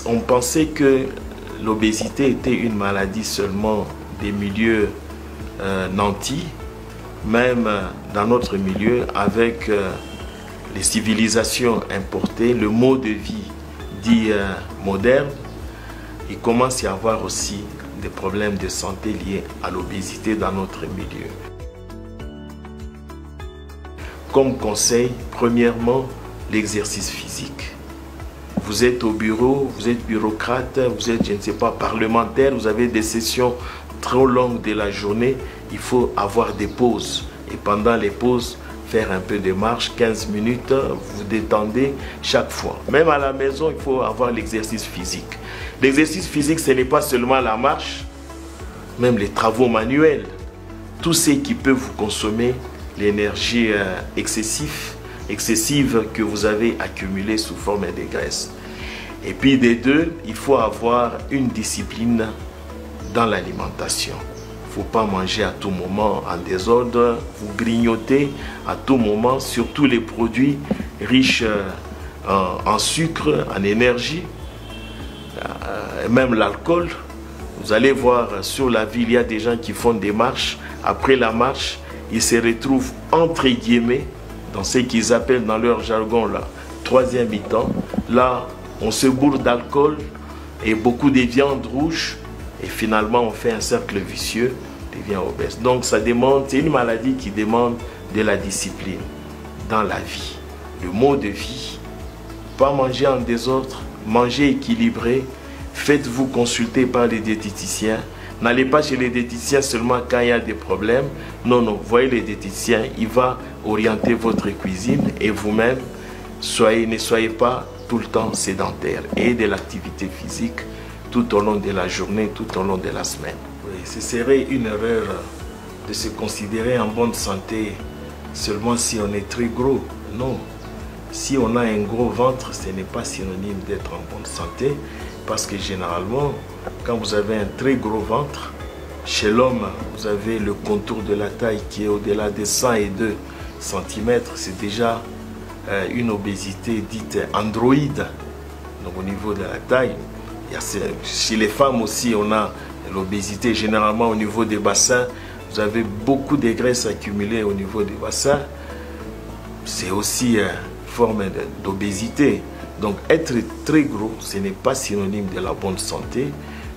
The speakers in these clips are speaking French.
on pensait que l'obésité était une maladie seulement des milieux nantis, même dans notre milieu, avec les civilisations importées, le mode de vie dit moderne, il commence à y avoir aussi des problèmes de santé liés à l'obésité dans notre milieu. Comme conseil, premièrement, l'exercice physique. Vous êtes au bureau, vous êtes bureaucrate, vous êtes, je ne sais pas, parlementaire, vous avez des sessions trop longues de la journée, il faut avoir des pauses. Et pendant les pauses, faire un peu de marche, 15 minutes, vous détendez chaque fois. Même à la maison, il faut avoir l'exercice physique. L'exercice physique, ce n'est pas seulement la marche, même les travaux manuels. Tout ce qui peut vous consommer l'énergie excessive que vous avez accumulée sous forme de graisse. Et puis des deux, il faut avoir une discipline dans l'alimentation. Il ne faut pas manger à tout moment en désordre, vous grignotez à tout moment, surtout les produits riches en sucre, en énergie, même l'alcool. Vous allez voir sur la ville, il y a des gens qui font des marches. Après la marche, ils se retrouvent entre guillemets dans ce qu'ils appellent dans leur jargon la troisième mi-temps. Là, on se bourre d'alcool et beaucoup de viande rouge et finalement on fait un cercle vicieux, devient obèse. Donc ça demande, c'est une maladie qui demande de la discipline dans la vie, le mode de vie, pas manger en désordre, manger équilibré. Faites-vous consulter par les diététiciens. N'allez pas chez les diététiciens seulement quand il y a des problèmes. Non, non, voyez les diététiciens, il va orienter votre cuisine et vous-même, ne soyez pas tout le temps sédentaire et de l'activité physique tout au long de la journée, tout au long de la semaine. Oui, ce serait une erreur de se considérer en bonne santé seulement si on est très gros. Non, si on a un gros ventre, ce n'est pas synonyme d'être en bonne santé. Parce que généralement, quand vous avez un très gros ventre, chez l'homme, vous avez le contour de la taille qui est au-delà de 102 cm. C'est déjà une obésité dite androïde. Donc au niveau de la taille, chez les femmes aussi, on a l'obésité généralement au niveau des bassins. Vous avez beaucoup de graisse accumulée au niveau des bassins. C'est aussi une forme d'obésité. Donc être très gros, ce n'est pas synonyme de la bonne santé,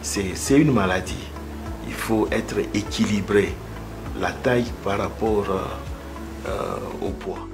c'est une maladie. Il faut être équilibré, la taille par rapport au poids.